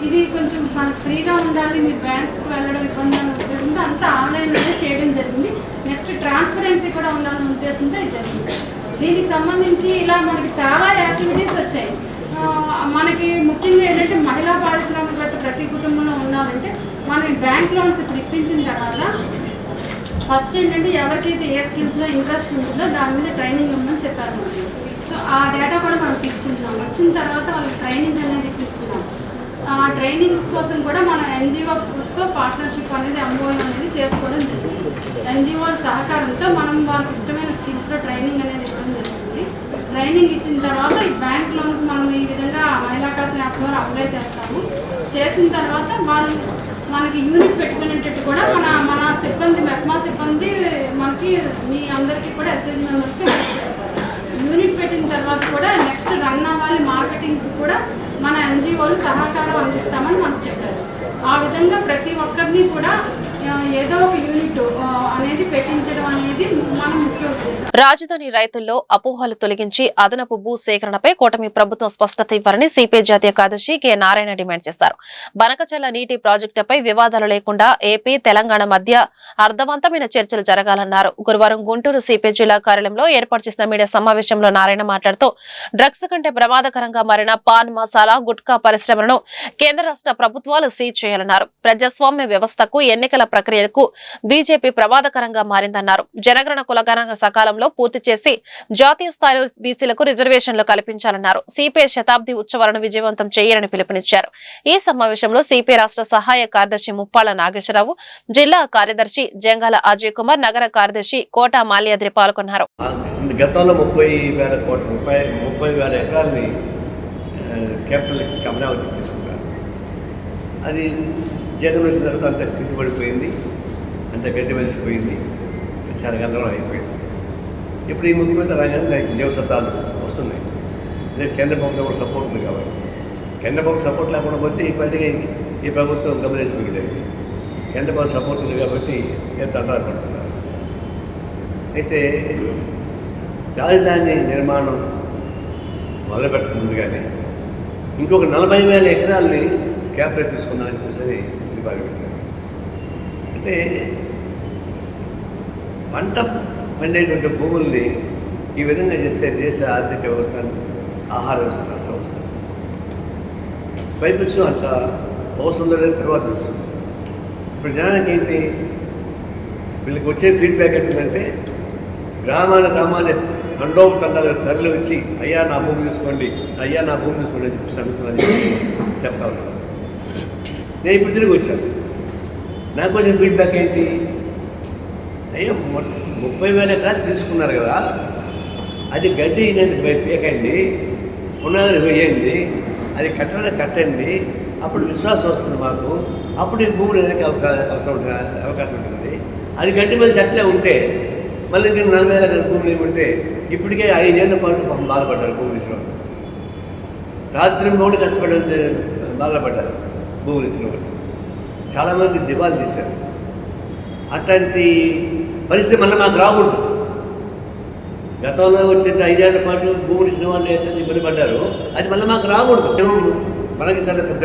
ఇది కొంచెం మనకు ఫ్రీగా ఉండాలి, మీరు బ్యాంక్స్కి వెళ్ళడం ఇబ్బంది అనే ఉద్దేశంతో అంతా ఆన్లైన్లోనే చేయడం జరిగింది. నెక్స్ట్ ట్రాన్స్పరెన్సీ కూడా ఉండాలనే ఉద్దేశంతో ఇది జరిగింది. దీనికి సంబంధించి ఇలా మనకి చాలా యాక్టివిటీస్ వచ్చాయి. మనకి ముఖ్యంగా ఏంటంటే మహిళా పారిశ్రామికవేత్త ప్రతి కుటుంబంలో ఉన్నారంటే మనం బ్యాంక్ లోన్స్ ఇప్పుడు ఇప్పించిన తర్వాత ఫస్ట్ ఏంటంటే ఎవరికైతే ఏ స్కిల్స్లో ఇంట్రెస్ట్ ఉంటుందో దాని మీద ట్రైనింగ్ ఇవ్వమని చెప్పారు మనకి. సో ఆ డేటా కూడా మనం తీసుకుంటున్నాం. వచ్చిన తర్వాత వాళ్ళకి ట్రైనింగ్ అనేది ఇప్పిస్తున్నాం. ఆ ట్రైనింగ్స్ కోసం కూడా మనం ఎన్జిఓస్తో పార్ట్నర్షిప్ అనేది ఎంఓయూ అనేది చేసుకోవడం జరిగింది. ఎన్జిఓల సహకారంతో మనం వాళ్ళకి ఇష్టమైన స్కిల్స్లో ట్రైనింగ్ అనేది ఇవ్వడం జరుగుతుంది. ట్రైనింగ్ ఇచ్చిన తర్వాత ఈ బ్యాంక్ లోన్కి మనం ఈ విధంగా మహిళాకాశ యాప్ ద్వారా అప్లై చేస్తాము. చేసిన తర్వాత వాళ్ళు మనకి యూనిట్ పెట్టుకునేటట్టు కూడా మన సిబ్బంది మెప్మా సిబ్బంది మనకి మీ అందరికీ కూడా ఎస్ఎస్జి మెంబర్స్కి హెల్ప్ చేస్తారు. యూనిట్ పెట్టిన తర్వాత కూడా నెక్స్ట్ రన్ అవ్వాలి మార్కెటింగ్కి కూడా మన ఎన్జిఓలు సహకారం అందిస్తామని మనకు చెప్పారు. ఆ విధంగా ప్రతి ఒక్కరిని కూడా ఏదో ఒక యూనిట్ అనేది పెట్టించడం అనేది మన ముఖ్య ఉద్దేశం. రాజధాని రైతుల్లో అపోహలు తొలగించి అదనపు భూ సేకరణపై కూటమి ప్రభుత్వం స్పష్టత ఇవ్వాలని సిపిఐ జాతీయ కార్యదర్శి కె నారాయణ డిమాండ్ చేశారు. బనకచర్ల నీటి ప్రాజెక్టుపై వివాదాలు లేకుండా ఏపీ తెలంగాణ మధ్య అర్థవంతమైన చర్చలు జరగాలన్నారు. గురువారం గుంటూరు సిపిఐ జిల్లా కార్యాలయంలో ఏర్పాటు చేసిన మీడియా సమావేశంలో నారాయణ మాట్లాడుతూ డ్రగ్స్ కంటే ప్రమాదకరంగా మారిన పాన్ మసాలా గుట్కా పరిశ్రమలను కేంద్ర రాష్ట్ర ప్రభుత్వాలు సీజ్ చేయాలన్నారు. ప్రజాస్వామ్య వ్యవస్థకు ఎన్నికల ప్రక్రియకు బీజేపీ ప్రమాదకరంగా మారిందన్నారు. జనగణన కులగణన సకాలంలో పూర్తి చేసి జాతీయ స్థాయిలో బీసీలకు రిజర్వేషన్లు కల్పించాలన్నారు. సిపిఐ శతాబ్ది ఉత్సవాలను విజయవంతం చేయాలని పిలుపునిచ్చారు. ఈ సమావేశంలో సిపిఐ రాష్ట్ర సహాయ కార్యదర్శి ముప్పాళ్ల నాగేశ్వరరావు, జిల్లా కార్యదర్శి జంగాల అజయ్ కుమార్, నగర కార్యదర్శి కోట మాల్యాద్రి పాల్గొన్నారు. గతంలో 30,000 ఎకరాలని క్యాపిటల్కి అమరావతి తీసుకున్నారు. అది జగన్ వచ్చిన తర్వాత అంత కిట్టుబడిపోయింది, అంత గట్టి వెలిసిపోయింది, చాలా గందరగోళం అయిపోయింది. ఇప్పుడు ఈ ముఖ్యమంత్రి రాగానే దానికి జీవశబ్దాలు వస్తున్నాయి. అదే కేంద్ర ప్రభుత్వం కూడా సపోర్ట్ ఉంది కాబట్టి. కేంద్ర ప్రభుత్వం సపోర్ట్ లేకుండా పోతే ఈ పార్టీకి ఈ ప్రభుత్వం గమనించబడలేదు. కేంద్ర ప్రభుత్వం సపోర్ట్ ఉంది కాబట్టి ఎంత అంటారుకుంటున్నారు. అయితే రాజధాని నిర్మాణం మొదలుపెట్టక ముందుగానే ఇంకొక 40,000 ఎకరాలని క్యాపిటల్ తీసుకున్నామని చెప్పేసి ఇది బాధపెట్టారు. అంటే పంట పండేటువంటి భూముల్ని ఈ విధంగా చేస్తే దేశ ఆర్థిక వ్యవస్థ, ఆహార వ్యవస్థ నష్టం వస్తుంది. పైపించు అంత అవసరం లేని తర్వాత తెలుస్తుంది. ఇప్పుడు జనానికి ఏంటి, వీళ్ళకి వచ్చే ఫీడ్బ్యాక్ ఏంటంటే గ్రామాల తండాలు తరలి వచ్చి అయ్యా నా భూమి తీసుకోండి, అయ్యా నా భూమి తీసుకోండి అని చెప్పి అడుగుతున్నాను చెప్తా ఉన్నాను. నేను ఇప్పుడు తిరిగి వచ్చాను. నాకు వచ్చిన ఫీడ్బ్యాక్ ఏంటి, అయ్యా 30,000 ఎకరాలు తీసుకున్నారు కదా, అది గడ్డి నేను పేకండి, పునాదులు వేయండి, అది కట్టండి, అప్పుడు విశ్వాసం వస్తుంది మాకు, అప్పుడు ఈ భూములు అనేది అవకాశం ఉంటుంది. అది గడ్డి మీద చెట్లే ఉంటే మళ్ళీ ఇంకా 40,000 ఎకరాల భూములు ఏమంటే ఇప్పటికే 5 ఏళ్ల పాటు బాధపడ్డారు భూములు ఇచ్చిన వాళ్ళు. రాత్రి మూడు కష్టపడి బాధపడ్డారు భూములు ఇచ్చిన వాళ్ళు. చాలామంది దివాలు తీశారు. అట్లాంటి పరిస్థితి మళ్ళీ మాకు రాకూడదు. గతంలో వచ్చే 5 ఏళ్ల పాటు భూములు ఇచ్చిన వాళ్ళు అయితే ఇబ్బంది పడ్డారు, అది మళ్ళీ మాకు రాకూడదు. మనకి సరే పెద్ద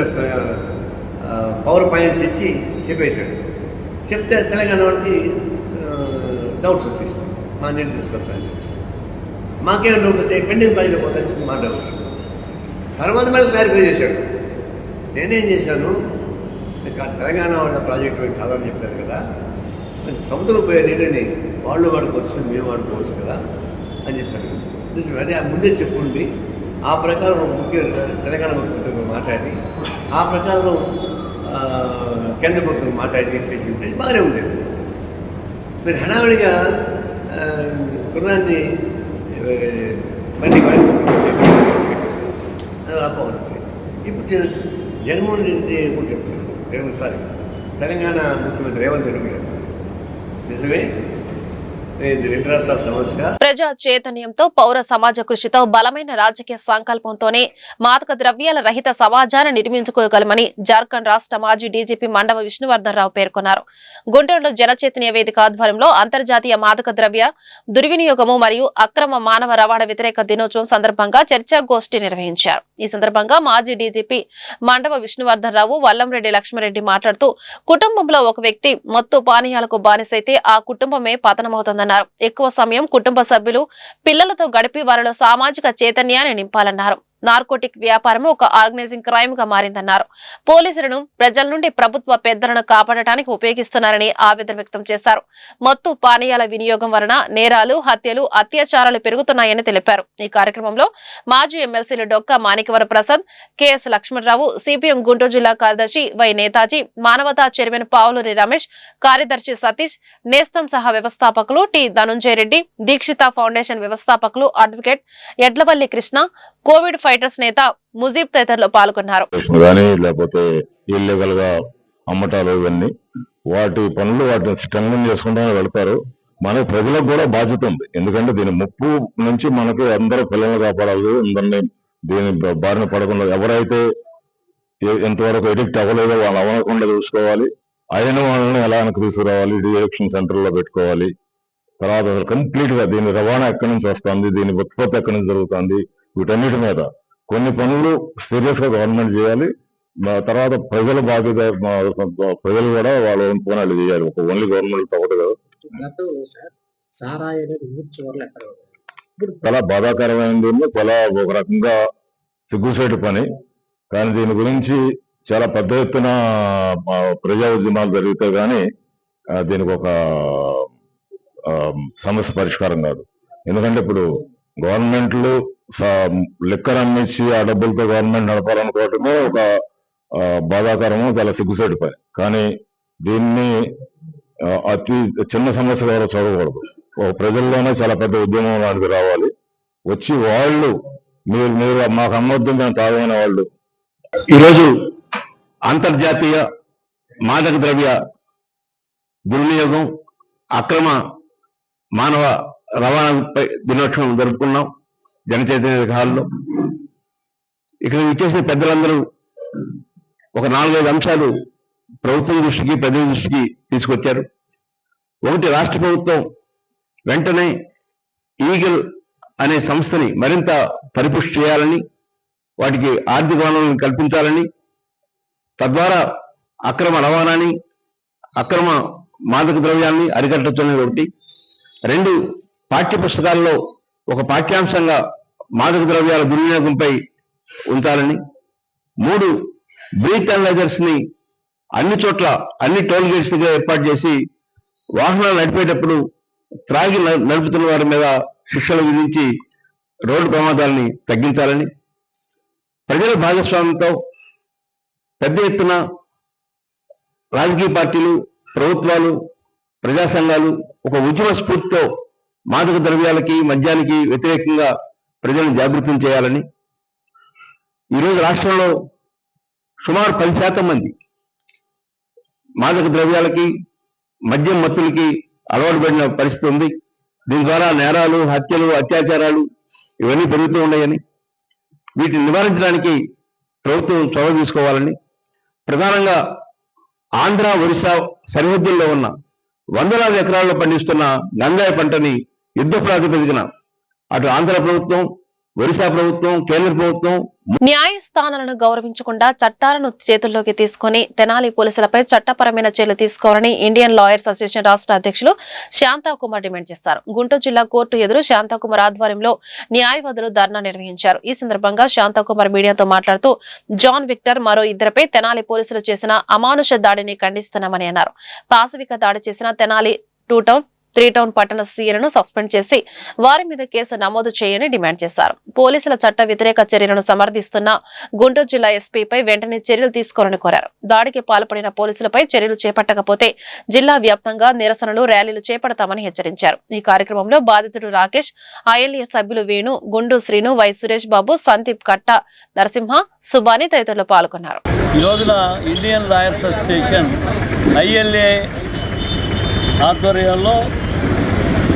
పవర్ పాయింట్స్ ఇచ్చి చెప్పేశాడు. చెప్తే తెలంగాణ వాళ్ళకి డౌట్స్ వచ్చేసింది, మా నీళ్ళు తీసుకొస్తాను. మాకేమైనా డౌట్ వచ్చాయి, పెండింగ్ పాయింట్లో పోతే మా డౌట్స్. తర్వాత మళ్ళీ క్లారిఫై చేశాడు. నేనేం చేశాను, తెలంగాణ వాళ్ళ ప్రాజెక్టు కాదని చెప్పారు కదా, సముద్రం పోయే నీళ్ళని వాళ్ళు వాడుకోవచ్చు, మేము వాడుకోవచ్చు కదా అని చెప్పారు. అదే ముందే చెప్పుండి ఆ ప్రకారం ముఖ్య తెలంగాణ ప్రభుత్వంతో మాట్లాడి ఆ ప్రకారం కేంద్ర ప్రభుత్వం మాట్లాడి చేసి ఉంటే బాగానే ఉండేది. మీరు హడావిడిగా కుర్రాన్ని బండి రాపోవచ్చు. ఇప్పుడు జగన్మోహన్ రెడ్డి కూడా చెప్తున్నాను, సారీ తెలంగాణ ముఖ్యమంత్రి రేవంత్ రెడ్డి చెప్తున్నారు. నిజమే, ఇది 2 రాష్ట్రాల సమస్య. ప్రజా చైతన్యంతో పౌర సమాజ కృషితో బలమైన రాజకీయ సంకల్పంతోనే మాదక ద్రవ్యాల రహిత సమాజాన్ని నిర్మించుకోగలమని జార్ఖండ్ రాష్ట్ర మాజీ డీజీపీ మండవ విష్ణువర్ధన్ రావు పేర్కొన్నారు. గుంటూరులో జనచైతన్య వేదిక ఆధ్వర్యంలో అంతర్జాతీయ మాదక ద్రవ్య దుర్వినియోగము మరియు అక్రమ మానవ రవాణా వ్యతిరేక దినోత్సవం సందర్భంగా చర్చాగోష్ఠి నిర్వహించారు. ఈ సందర్భంగా మాజీ డీజీపీ మండవ విష్ణువర్ధన్ రావు, వల్లంరెడ్డి లక్ష్మరెడ్డి మాట్లాడుతూ కుటుంబంలో ఒక వ్యక్తి మత్తు పానీయాలకు బానిసైతే ఆ కుటుంబమే పతనమవుతుందన్నారు. ఎక్కువ సమయం కుటుంబ సభ్యులు పిల్లలతో గడిపి వారిలో సామాజిక చైతన్యాన్ని నింపాలన్నారు. నార్కోటిక్ వ్యాపారం ఒక ఆర్గనైజింగ్ క్రైమ్ గా మారిందన్నారు. పోలీసులను ప్రజల నుండి ప్రభుత్వ పెద్దలను కాపాడటానికి ఉపయోగిస్తున్నారని ఆవేదన వ్యక్తం చేశారు. మత్తు పానీయాల వినియోగం వలన నేరాలు, హత్యలు, అత్యాచారాలు పెరుగుతున్నాయని తెలిపారు. ఈ కార్యక్రమంలో మాజీ ఎమ్మెల్సీలు డొక్క మాణికవర ప్రసాద్, కెఎస్ లక్ష్మణరావు, సిపిఎం గుంటూరు జిల్లా కార్యదర్శి వై నేతాజీ, మానవతా చైర్మన్ పావులూరి రమేష్, కార్యదర్శి సతీష్, నేస్తం సహా వ్యవస్థాపకులు టి ధనుంజయ రెడ్డి, దీక్షిత ఫౌండేషన్ వ్యవస్థాపకులు అడ్వకేట్ ఎడ్లవల్లి కృష్ణ, కోవిడ్ ఫైటర్స్ నేత ముజీబ్ తదితరులు పాల్గొన్నారు. లేకపోతే ఇల్లీగల్ గా అమ్మటాలు ఇవన్నీ వాటి పనులు వాటిని స్ట్రెంగ్ చేసుకుంటూ వెళ్తారు. మన ప్రజలకు కూడా బాధ్యత ఉంది. ఎందుకంటే దీని ముప్పు నుంచి మనకి అందరూ పిల్లల్ని కాపాడాలి. అందరినీ దీని బారిన పడకుండా ఎవరైతే ఎంతవరకు ఎడిక్ట్ అవ్వలేదో వాళ్ళు అవ్వకుండా చూసుకోవాలి. అయిన వాళ్ళని ఎలా తీసుకురావాలి, డిఎడిక్షన్ సెంటర్ లో పెట్టుకోవాలి. తర్వాత అసలు కంప్లీట్ గా దీని రవాణా ఎక్కడి నుంచి వస్తుంది, దీని ఉత్పత్తి ఎక్కడి నుంచి జరుగుతుంది, వీటన్నిటి మీద కొన్ని పనులు సీరియస్ గా గవర్నమెంట్ చేయాలి. తర్వాత ప్రజల బాధ్యత, ప్రజలు కూడా వాళ్ళ పనులు చేయాలి. ఒక ఓన్లీ గవర్నమెంట్ తగ్గదు కదా. చాలా బాధాకరమైనది, చాలా ఒక రకంగా సిగ్గుసేటు పని. కానీ దీని గురించి చాలా పెద్ద ఎత్తున ప్రజా ఉద్యమాలు జరిగితే గానీ దీనికి ఒక సమస్య పరిష్కారం కాదు. ఎందుకంటే ఇప్పుడు గవర్నమెంట్లు లిక్కర్ అమ్మించి ఆ డబ్బులతో గవర్నమెంట్ నడపాలనుకోవటమే ఒక బాధాకరము, చాలా సిగ్గుసేటు పని. కానీ దీన్ని అతి చిన్న సమస్య ద్వారా చూడకూడదు. ప్రజల్లోనే చాలా పెద్ద ఉద్యమం లాంటిది రావాలి. వచ్చి వాళ్ళు మీరు మాకు అమ్మొద్దు మేము తాగైన వాళ్ళు. ఈరోజు అంతర్జాతీయ మాదక ద్రవ్య దుర్వినియోగం, అక్రమ మానవ రవాణాపై దినోత్సవం జరుపుకున్నాం జనచైతన్య హాల్లో. ఇక్కడ ఇచ్చేసిన పెద్దలందరూ ఒక 4-5 అంశాలు ప్రభుత్వం దృష్టికి, ప్రజల దృష్టికి తీసుకొచ్చారు. ఒకటి, రాష్ట్ర ప్రభుత్వం వెంటనే ఈగల్ అనే సంస్థని మరింత పరిపుష్టి చేయాలని, వాటికి ఆర్థిక వనరులను కల్పించాలని, తద్వారా అక్రమ రవాణాని, అక్రమ మాదక ద్రవ్యాన్ని అరికట్టొచ్చనేది ఒకటి. 2, పాఠ్య పుస్తకాల్లో ఒక పాఠ్యాంశంగా మాదక ద్రవ్యాల దుర్వినియోగంపై ఉంచాలని. 3, బ్రీత్ అనలైజర్స్ ని అన్ని చోట్ల, అన్ని టోల్ గేట్స్ దగ్గర ఏర్పాటు చేసి వాహనాలు నడిపేటప్పుడు త్రాగి నడుపుతున్న వారి మీద శిక్షలు విధించి రోడ్డు ప్రమాదాలని తగ్గించాలని. ప్రజల భాగస్వామ్యంతో పెద్ద ఎత్తున రాజకీయ పార్టీలు, ప్రభుత్వాలు, ప్రజా సంఘాలు ఒక ఉద్యమ స్ఫూర్తితో మాదక ద్రవ్యాలకి, మద్యానికి వ్యతిరేకంగా ప్రజలను జాగృతం చేయాలని. ఈరోజు రాష్ట్రంలో సుమారు 10% మంది మాదక ద్రవ్యాలకి, మద్యం మత్తులకి అలవాటు పడిన పరిస్థితి ఉంది. దీని ద్వారా నేరాలు, హత్యలు, అత్యాచారాలు ఇవన్నీ పెరుగుతూ ఉన్నాయని, వీటిని నివారించడానికి ప్రభుత్వం చొరవ తీసుకోవాలని. ప్రధానంగా ఆంధ్ర, ఒరిస్సా సరిహద్దుల్లో ఉన్న వందలాది ఎకరాల్లో పండిస్తున్న గంజాయి పంటని యుద్ధ ప్రాతిపదికన అటు ఆంధ్ర ప్రభుత్వం, ఒరిస్సా ప్రభుత్వం, కేంద్ర ప్రభుత్వం న్యాయస్థానాలను గౌరవించకుండా చట్టాలను చేతుల్లోకి తీసుకుని తెనాలి పోలీసులపై చట్టపరమైన చర్యలు తీసుకోవాలని ఇండియన్ లాయర్స్ అసోసియేషన్ రాష్ట్ర అధ్యక్షులు శాంతాకుమార్ డిమాండ్ చేశారు. గుంటూరు జిల్లా కోర్టు ఎదురు శాంతాకుమార్ ఆధ్వర్యంలో న్యాయవాదులు ధర్నా నిర్వహించారు. ఈ సందర్భంగా శాంతాకుమార్ మీడియాతో మాట్లాడుతూ జాన్ విక్టర్ మరో 2 తెనాలి పోలీసులు చేసిన అమానుష దాడిని ఖండిస్తున్నామని అన్నారు. పాశవిక దాడి చేసిన తెనాలి 2 టౌన్ 3 టౌన్ పట్టణ సీఎలను సస్పెండ్ చేసి వారి మీద కేసు నమోదు చేయని డిమాండ్ చేశారు. పోలీసుల చట్ట వ్యతిరేక చర్యలను సమర్థిస్తున్న గుంటూరు జిల్లా ఎస్పీపై వెంటనే చర్యలు తీసుకోవాలని కోరారు. దాడికి పాల్పడిన పోలీసులపై చర్యలు చేపట్టకపోతే జిల్లా వ్యాప్తంగా నిరసనలు, ర్యాలీలు చేపడతామని హెచ్చరించారు. ఈ కార్యక్రమంలో బాధితుడు రాకేష్, ఐఎల్ఏ సభ్యులు వేణు, గుండు శ్రీను, వై సురేష్ బాబు, సందీప్ కట్ట, నరసింహ, సుబాని తదితరులు పాల్గొన్నారు. ఈ రోజున ఇండియన్ లాయర్స్ అసోసియేషన్ ఐఎల్ఏ ఆధ్వర్యంలో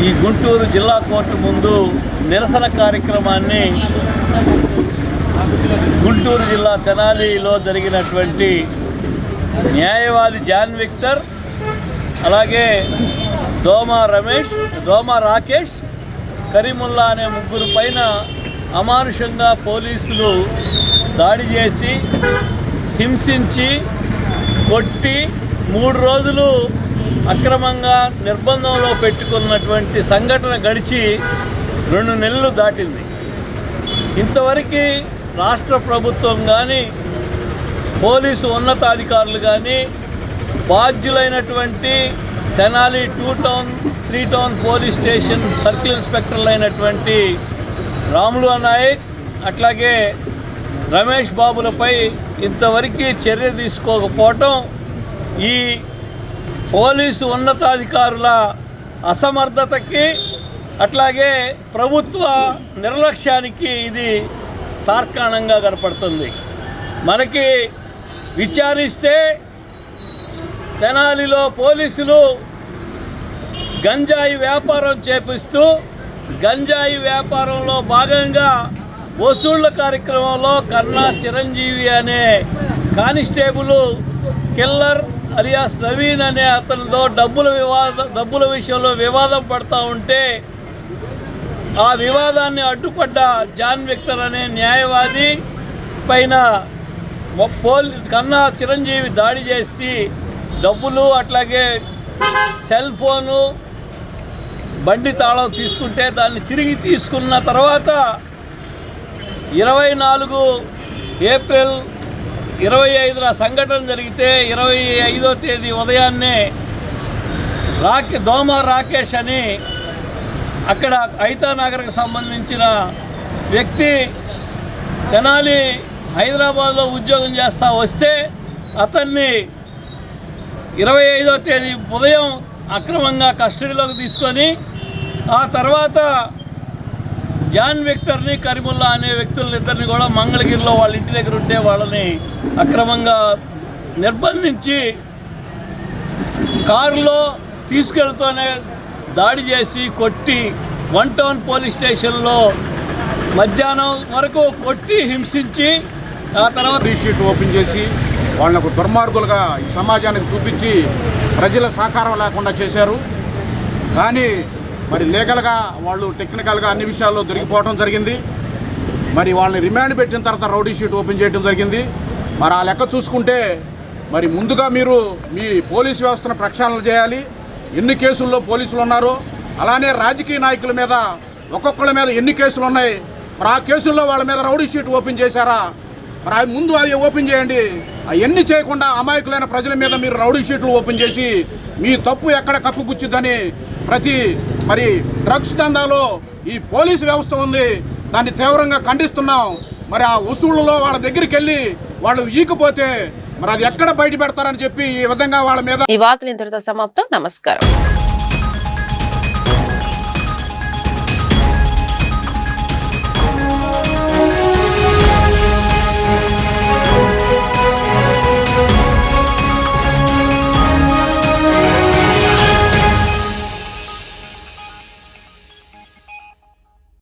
ఈ గుంటూరు జిల్లా కోర్టు ముందు నిరసన కార్యక్రమాన్ని గుంటూరు జిల్లా తెనాలిలో జరిగినటువంటి న్యాయవాది జాన్ విక్టర్, అలాగే దోమా రాకేష్, కరీముల్లా అనే ముగ్గురు పైన అమానుషంగా పోలీసులు దాడి చేసి హింసించి కొట్టి 3 రోజులు అక్రమంగా నిర్బంధంలో పెట్టుకున్నటువంటి సంఘటన గడిచి 2 నెలలు దాటింది. ఇంతవరకు రాష్ట్ర ప్రభుత్వం కానీ పోలీసు ఉన్నతాధికారులు కానీ బాధ్యులైనటువంటి Tenali 2 town 3 town police station circle ఇన్స్పెక్టర్లు అయినటువంటి రాములు నాయక్ అట్లాగే రమేష్ బాబులపై ఇంతవరకు చర్య తీసుకోకపోవటం ఈ పోలీసు ఉన్నతాధికారుల అసమర్థతకి అట్లాగే ప్రభుత్వ నిర్లక్ష్యానికి ఇది తార్కాణంగా కనపడుతుంది. మనకి విచారిస్తే తెనాలిలో పోలీసులు గంజాయి వ్యాపారం చేపిస్తూ గంజాయి వ్యాపారంలో భాగంగా వసూళ్ల కార్యక్రమంలో కన్నా చిరంజీవి అనే కానిస్టేబుల్ కిల్లర్ అలియాస్ నవీన్ అనే అతనితో డబ్బుల విషయంలో వివాదం పడతా ఉంటే ఆ వివాదాన్ని అడ్డుపడ్డ జాన్ విక్టర్ అనే న్యాయవాది పైన కన్నా చిరంజీవి దాడి చేసి డబ్బులు అట్లాగే సెల్ ఫోను బండి తాళం తీసుకుంటే దాన్ని తిరిగి తీసుకున్న తర్వాత 24 ఏప్రిల్ 25న సంఘటన జరిగితే 25వ తేదీ ఉదయాన్నే దోమా రాకేష్ అని అక్కడ ఐతానగర్కి సంబంధించిన వ్యక్తి తెనాలి హైదరాబాద్లో ఉద్యోగం చేస్తూ వస్తే అతన్ని 25వ తేదీ ఉదయం అక్రమంగా కస్టడీలోకి తీసుకొని ఆ తర్వాత జాన్ విక్టర్ని కరీముల్లా అనే వ్యక్తులిద్దరిని కూడా మంగళగిరిలో వాళ్ళ ఇంటి దగ్గర ఉంటే వాళ్ళని అక్రమంగా నిర్బంధించి కారులో తీసుకెళ్తూనే దాడి చేసి కొట్టి 1 టౌన్ పోలీస్ స్టేషన్లో మధ్యాహ్నం వరకు కొట్టి హింసించి ఆ తర్వాత షీట్ ఓపెన్ చేసి వాళ్ళకు దుర్మార్గులుగా ఈ సమాజానికి చూపించి ప్రజల సహకారం లేకుండా చేశారు. కానీ మరి లీగల్గా వాళ్ళు టెక్నికల్గా అన్ని విషయాల్లో దొరికిపోవడం జరిగింది. మరి వాళ్ళని రిమాండ్ పెట్టిన తర్వాత రౌడీ షీట్ ఓపెన్ చేయడం జరిగింది. మరి ఆ లెక్క చూసుకుంటే మరి ముందుగా మీరు మీ పోలీసు వ్యవస్థను ప్రక్షాళన చేయాలి. ఎన్ని కేసుల్లో పోలీసులు ఉన్నారో అలానే రాజకీయ నాయకుల మీద ఒక్కొక్కళ్ళ మీద ఎన్ని కేసులు ఉన్నాయి, మరి ఆ కేసుల్లో వాళ్ళ మీద రౌడీ షీట్ ఓపెన్ చేశారా, మరి ముందు అది ఓపెన్ చేయండి. అవన్నీ చేయకుండా అమాయకులైన ప్రజల మీద మీరు రౌడీ షీట్లు ఓపెన్ చేసి మీ తప్పు ఎక్కడ కప్పుగుచ్చిద్దని మరి డ్రగ్స్ దందాలో ఈ పోలీసు వ్యవస్థ ఉంది, దాన్ని తీవ్రంగా ఖండిస్తున్నాం. మరి ఆ వసూళ్లలో వాళ్ళ దగ్గరికి వెళ్ళి వాళ్ళు ఈకపోతే మరి అది ఎక్కడ బయట పెడతారని చెప్పి ఈ విధంగా వాళ్ళ మీద. ఈ వార్తలు ఇంతటితో సమాప్తం. నమస్కారం.